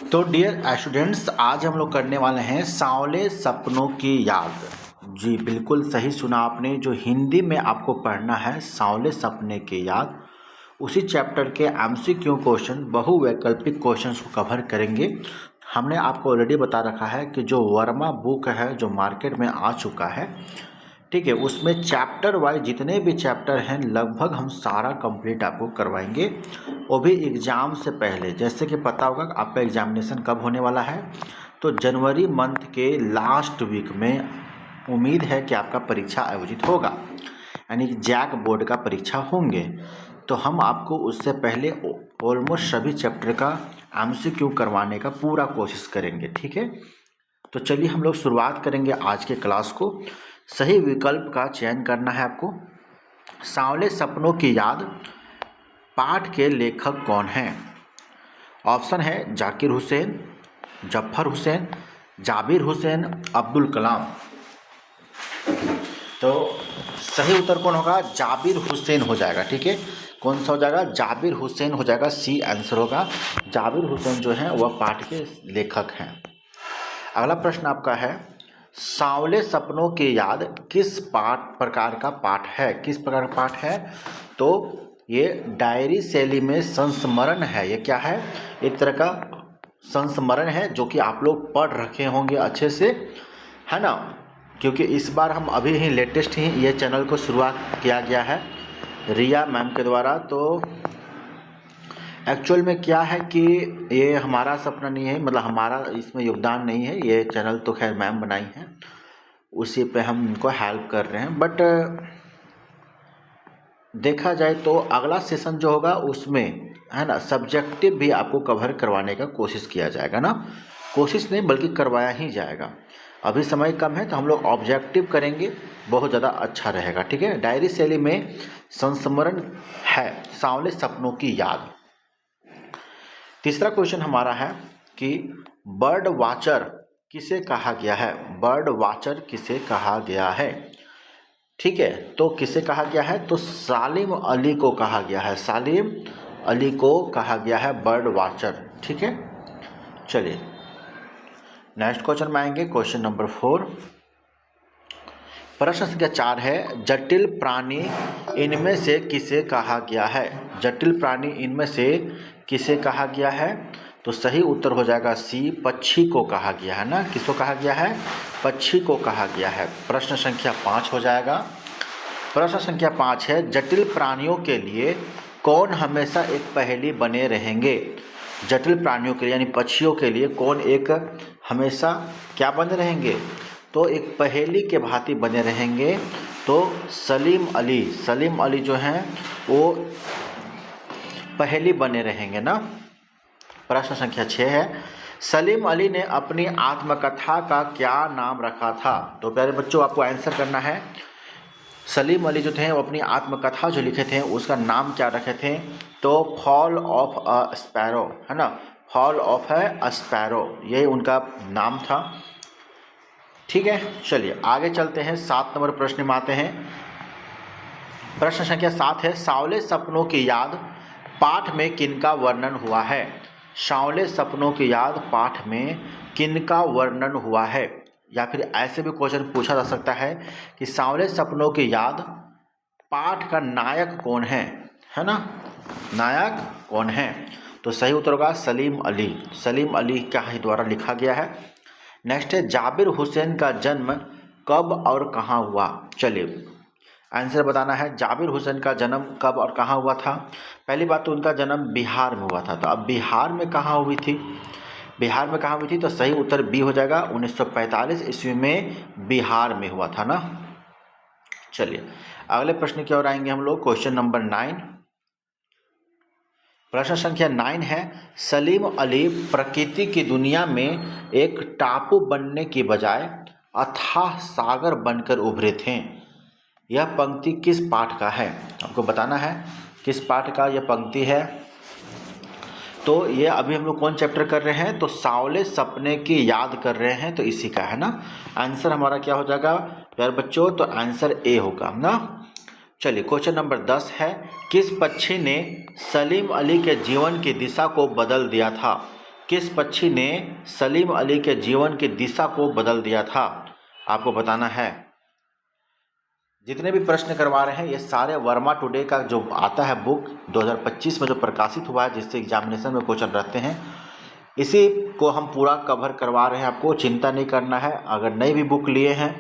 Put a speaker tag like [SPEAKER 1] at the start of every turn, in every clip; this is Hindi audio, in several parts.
[SPEAKER 1] तो डियर स्टूडेंट्स, आज हम लोग करने वाले हैं सांवले सपनों की याद। जी बिल्कुल सही सुना आपने। जो हिंदी में आपको पढ़ना है सांवले सपने की याद, उसी चैप्टर के एमसीक्यू क्वेश्चन, बहुवैकल्पिक क्वेश्चंस को कवर करेंगे। हमने आपको ऑलरेडी बता रखा है कि जो वर्मा बुक है जो मार्केट में आ चुका है, ठीक है, उसमें चैप्टर वाइज जितने भी चैप्टर हैं लगभग हम सारा कंप्लीट आपको करवाएंगे, वो भी एग्ज़ाम से पहले। जैसे कि पता होगा कि आपका एग्जामिनेशन कब होने वाला है, तो जनवरी मंथ के लास्ट वीक में उम्मीद है कि आपका परीक्षा आयोजित होगा, यानी कि जैक बोर्ड का परीक्षा होंगे। तो हम आपको उससे पहले ऑलमोस्ट सभी चैप्टर का एमसीक्यू करवाने का पूरा कोशिश करेंगे, ठीक है। तो चलिए हम लोग शुरुआत करेंगे आज के क्लास को। सही विकल्प का चयन करना है आपको। सांवले सपनों की याद पाठ के लेखक कौन हैं? ऑप्शन है जाकिर हुसैन, जफर हुसैन, जाबिर हुसैन, अब्दुल कलाम। तो सही उत्तर कौन होगा? जाबिर हुसैन हो जाएगा, ठीक है। कौन सा हो जाएगा? जाबिर हुसैन हो जाएगा, सी आंसर होगा। जाबिर हुसैन जो है वह पाठ के लेखक हैं। अगला प्रश्न आपका है, सांवले सपनों की याद किस प्रकार का पाठ है? किस प्रकार का पाठ है? तो ये डायरी शैली में संस्मरण है। ये क्या है? एक तरह का संस्मरण है जो कि आप लोग पढ़ रखे होंगे अच्छे से, है ना, क्योंकि इस बार हम अभी ही लेटेस्ट ही ये चैनल को शुरुआत किया गया है रिया मैम के द्वारा। तो एक्चुअल में क्या है कि ये हमारा सपना नहीं है, मतलब हमारा इसमें योगदान नहीं है। ये चैनल तो खैर मैम बनाई है, उसी पे हम इनको हेल्प कर रहे हैं। बट देखा जाए तो अगला सेशन जो होगा उसमें, है ना, सब्जेक्टिव भी आपको कवर करवाने का कोशिश किया जाएगा ना। कोशिश नहीं बल्कि करवाया ही जाएगा। अभी समय कम है तो हम लोग ऑब्जेक्टिव करेंगे, बहुत ज़्यादा अच्छा रहेगा, ठीक है। डायरी शैली में संस्मरण है, सांवले सपनों की याद। तीसरा क्वेश्चन हमारा है कि बर्ड वाचर किसे कहा गया है? बर्ड वाचर किसे कहा गया है? ठीक है, तो किसे कहा गया है? तो सालिम अली को कहा गया है। सालिम अली को कहा गया है बर्ड वाचर, ठीक है। चलिए नेक्स्ट क्वेश्चन में आएंगे, क्वेश्चन नंबर 4। प्रश्न संख्या 4 है, जटिल प्राणी इनमें से किसे कहा गया है? जटिल प्राणी इनमें से किसे कहा गया है? तो सही उत्तर हो जाएगा सी, पक्षी को कहा गया है ना। किसको कहा गया है? पक्षी को कहा गया है। प्रश्न संख्या 5 हो जाएगा। प्रश्न संख्या 5 है, जटिल प्राणियों के लिए कौन हमेशा एक पहेली बने रहेंगे? जटिल प्राणियों के लिए यानी पक्षियों के लिए कौन एक हमेशा क्या बने रहेंगे? तो एक पहेली के भांति बने रहेंगे। तो सलीम अली, सलीम अली जो हैं वो पहेली बने रहेंगे ना। प्रश्न संख्या 6 है, सलीम अली ने अपनी आत्मकथा का क्या नाम रखा था? तो प्यारे बच्चों आपको आंसर करना है। सलीम अली जो थे वो अपनी आत्मकथा जो लिखे थे उसका नाम क्या रखे थे? तो फॉल ऑफ अ स्पैरो, है ना, फॉल ऑफ अ स्पैरो, यही उनका नाम था, ठीक है। चलिए आगे चलते हैं, 7 नंबर प्रश्न में आते हैं। प्रश्न संख्या 7 है, सांवले सपनों की याद पाठ में किनका वर्णन हुआ है? सांवले सपनों की याद पाठ में किनका वर्णन हुआ है? या फिर ऐसे भी क्वेश्चन पूछा जा सकता है कि सांवले सपनों की याद पाठ का नायक कौन है ना, नायक कौन है? तो सही उत्तर होगा सलीम अली। सलीम अली का ही द्वारा लिखा गया है। नेक्स्ट है, जाबिर हुसैन का जन्म कब और कहाँ हुआ? चलिए आंसर बताना है। जाबिर हुसैन का जन्म कब और कहाँ हुआ था? पहली बात तो उनका जन्म बिहार में हुआ था। तो अब बिहार में कहाँ हुई थी? बिहार में कहाँ हुई थी? तो सही उत्तर बी हो जाएगा, 1945 ईस्वी में बिहार में हुआ था ना। चलिए अगले प्रश्न की ओर आएंगे हम लोग, क्वेश्चन नंबर 9। प्रश्न संख्या 9 है, सलीम अली प्रकृति की दुनिया में एक टापू बनने की बजाय अथाह सागर बनकर उभरे थे। यह पंक्ति किस पाठ का है? आपको बताना है किस पाठ का यह पंक्ति है। तो ये अभी हम लोग कौन चैप्टर कर रहे हैं? तो सांवले सपने की याद कर रहे हैं, तो इसी का है ना। आंसर हमारा क्या हो जाएगा प्यारे बच्चों? तो आंसर ए होगा ना। चलिए क्वेश्चन नंबर 10 है, किस पक्षी ने सलीम अली के जीवन की दिशा को बदल दिया था? किस पक्षी ने सलीम अली के जीवन की दिशा को बदल दिया था? आपको बताना है। जितने भी प्रश्न करवा रहे हैं ये सारे वर्मा टुडे का जो आता है बुक 2025 में जो प्रकाशित हुआ है, जिससे एग्जामिनेशन में क्वेश्चन रहते हैं, इसी को हम पूरा कवर करवा रहे हैं। आपको चिंता नहीं करना है। अगर नई भी बुक लिए हैं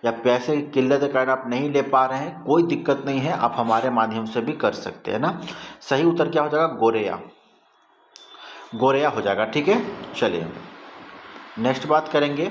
[SPEAKER 1] या पैसे की किल्लत के कारण आप नहीं ले पा रहे हैं, कोई दिक्कत नहीं है, आप हमारे माध्यम से भी कर सकते हैं ना। सही उत्तर क्या हो जाएगा? गोरेया, गोरेया हो जाएगा। ठीक है, चलिए नेक्स्ट बात करेंगे।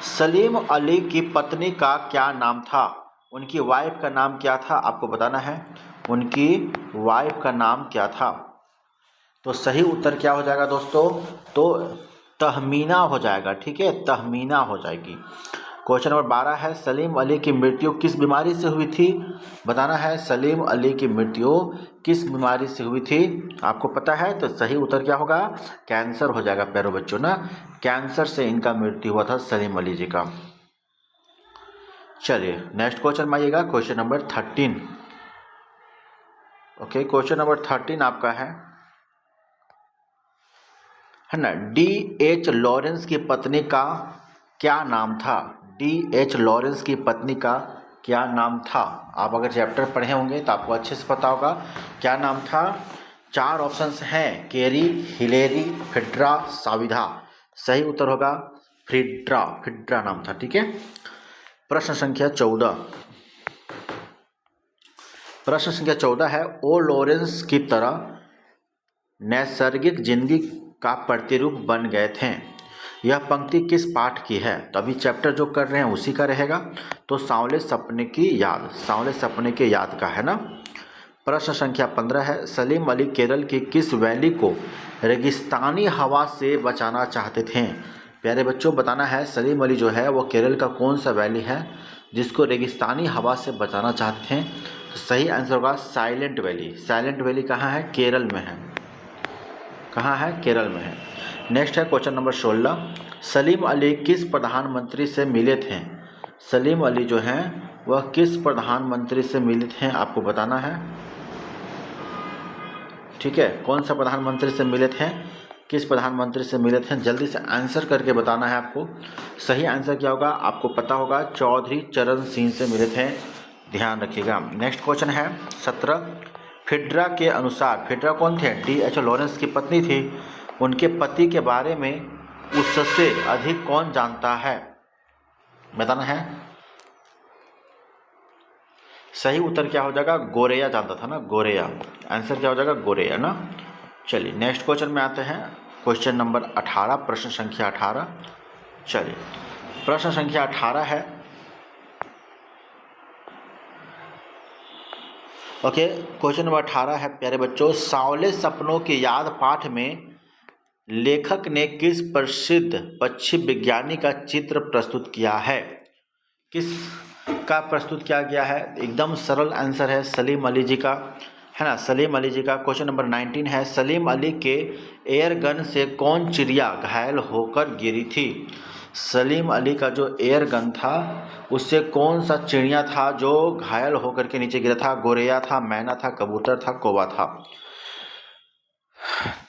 [SPEAKER 1] सलीम अली की पत्नी का क्या नाम था? उनकी वाइफ का नाम क्या था? आपको बताना है उनकी वाइफ का नाम क्या था। तो सही उत्तर क्या हो जाएगा दोस्तों? तो तहमीना हो जाएगा। ठीक है, तहमीना हो जाएगी। क्वेश्चन नंबर 12 है, सलीम अली की मृत्यु किस बीमारी से हुई थी? बताना है सलीम अली की मृत्यु किस बीमारी से हुई थी। आपको पता है, तो सही उत्तर क्या होगा? कैंसर हो जाएगा प्यारे बच्चों ना। कैंसर से इनका मृत्यु हुआ था सलीम अली जी का। चलिए नेक्स्ट क्वेश्चन में आइएगा, question number 13। Okay, question number 13 आपका है ना, D.H. लॉरेंस की पत्नी का क्या नाम था? D.H. लॉरेंस की पत्नी का क्या नाम था? आप अगर चैप्टर पढ़े होंगे तो आपको अच्छे से पता होगा क्या नाम था। 4 ऑप्शंस हैं, केरी, हिलेरी, फिड्रा, साविधा। सही उत्तर होगा फिड्रा, फिड्रा नाम था। ठीक है, प्रश्न संख्या 14। प्रश्न संख्या 14 है, ओ लॉरेंस की तरह नैसर्गिक जिंदगी का प्रतिरूप बन गए थे। यह पंक्ति किस पाठ की है? तो अभी चैप्टर जो कर रहे हैं उसी का रहेगा। तो सांवले सपने की याद, सांवले सपने की याद का है ना। प्रश्न संख्या 15 है, सलीम अली केरल की किस वैली को रेगिस्तानी हवा से बचाना चाहते थे? प्यारे बच्चों बताना है सलीम अली जो है वो केरल का कौन सा वैली है जिसको रेगिस्तानी हवा से बचाना चाहते थे? तो सही आंसर होगा साइलेंट वैली। साइलेंट वैली कहाँ है? केरल में है। कहाँ है? केरल में है। नेक्स्ट है क्वेश्चन नंबर 16, सलीम अली किस प्रधानमंत्री से मिले थे? सलीम अली जो हैं वह किस प्रधानमंत्री से मिले थे? आपको बताना है। ठीक है, कौन सा प्रधानमंत्री से मिले थे? किस प्रधानमंत्री से मिले थे? जल्दी से आंसर करके बताना है आपको। सही आंसर क्या होगा? आपको पता होगा, चौधरी चरण सिंह से मिले थे। ध्यान रखिएगा। नेक्स्ट क्वेश्चन है 17, फिड्रा के अनुसार, फिड्रा कौन थे? D.H. लॉरेंस की पत्नी थी। उनके पति के बारे में उससे अधिक कौन जानता है? बताना है। सही उत्तर क्या हो जाएगा? गोरेया जानता था ना, गोरेया। आंसर क्या हो जाएगा? गोरेया ना। चलिए नेक्स्ट क्वेश्चन में आते हैं, क्वेश्चन नंबर 18, प्रश्न संख्या 18। चलिए प्रश्न संख्या 18 है, ओके, क्वेश्चन नंबर 18 है प्यारे बच्चों, सांवले सपनों की याद पाठ में लेखक ने किस प्रसिद्ध पक्षी विज्ञानी का चित्र प्रस्तुत किया है? किस का प्रस्तुत किया गया है? एकदम सरल आंसर है सलीम अली जी का, है ना, सलीम अली जी का। क्वेश्चन नंबर 19 है, सलीम अली के एयर गन से कौन चिड़िया घायल होकर गिरी थी? सलीम अली का जो एयर गन था उससे कौन सा चिड़िया था जो घायल होकर के नीचे गिरा था? गोरेया था, मैना था, कबूतर था, कौवा था?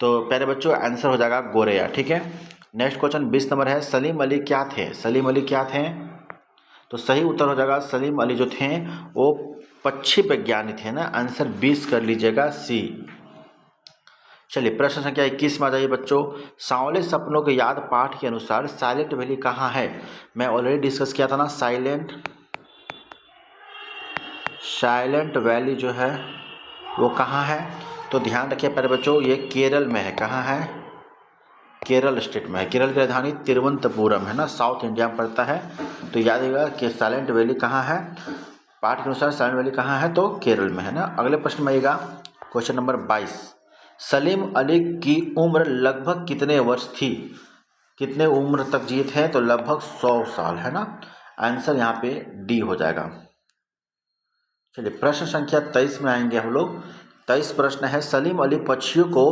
[SPEAKER 1] तो प्यारे बच्चों आंसर हो जाएगा गोरेया। ठीक है, नेक्स्ट क्वेश्चन 20 नंबर है, सलीम अली क्या थे? सलीम अली क्या थे? तो सही उत्तर हो जाएगा सलीम अली जो थे वो पक्षी विज्ञानी थे ना। आंसर 20 कर लीजिएगा, सी। चलिए प्रश्न संख्या 21 में आ जाइए बच्चों, सांवले सपनों के याद पाठ के अनुसार साइलेंट वैली कहाँ है? मैं ऑलरेडी डिस्कस किया था ना, साइलेंट वैली जो है वो कहाँ है? तो ध्यान रखिए प्यारे बच्चों, ये केरल में है। कहाँ है? केरल स्टेट में है। केरल की राजधानी तिरुवनंतपुरम है ना, साउथ इंडिया में पड़ता है। तो याद रखिएगा कि साइलेंट वैली कहाँ है, पाठ के अनुसार साइलेंट वैली कहाँ है? तो केरल में है ना। अगले प्रश्न में आइएगा, क्वेश्चन नंबर 22, सलीम अली की उम्र लगभग कितने वर्ष थी? कितने उम्र तक जिए थे? तो लगभग 100 साल, है ना। आंसर यहाँ पे डी हो जाएगा। चलिए प्रश्न संख्या 23 में आएंगे हम लोग। 23 प्रश्न है, सलीम अली पक्षियों को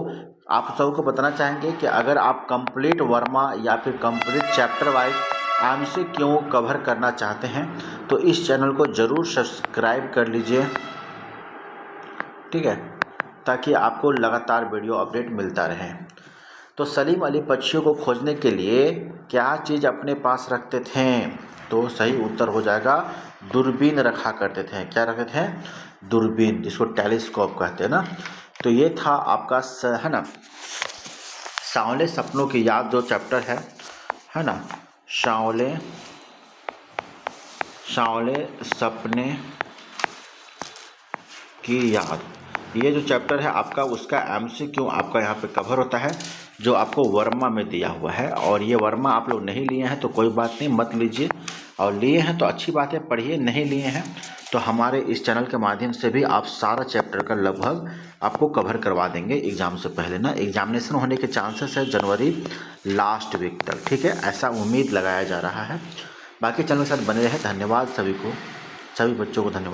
[SPEAKER 1] आप सबको बताना चाहेंगे कि अगर आप कंप्लीट वर्मा या फिर complete chapter wise MCQ cover करना चाहते हैं तो इस चैनल को ज़रूर सब्सक्राइब कर लीजिए, ठीक है, ताकि आपको लगातार वीडियो अपडेट मिलता रहे। तो सलीम अली पक्षियों को खोजने के लिए क्या चीज़ अपने पास रखते थे? तो सही उत्तर हो जाएगा दूरबीन रखा करते थे। क्या रखते थे? दूरबीन, जिसको टेलीस्कोप कहते हैं ना। तो ये था आपका है ना सांवले सपनों की याद जो चैप्टर है ना, सांवले सपने की याद, ये जो चैप्टर है आपका, उसका MCQ आपका यहाँ पे कवर होता है, जो आपको वर्मा में दिया हुआ है। और ये वर्मा आप लोग नहीं लिए हैं तो कोई बात नहीं, मत लीजिए, और लिए हैं तो अच्छी बात है, पढ़िए। नहीं लिए हैं तो हमारे इस चैनल के माध्यम से भी आप सारा चैप्टर का लगभग आपको कवर करवा देंगे एग्ज़ाम से पहले ना। एग्जामिनेशन होने के चांसेस है जनवरी लास्ट वीक तक, ठीक है, ऐसा उम्मीद लगाया जा रहा है। बाकी चैनल के साथ बने रहे। धन्यवाद सभी को, सभी बच्चों को धन्यवाद।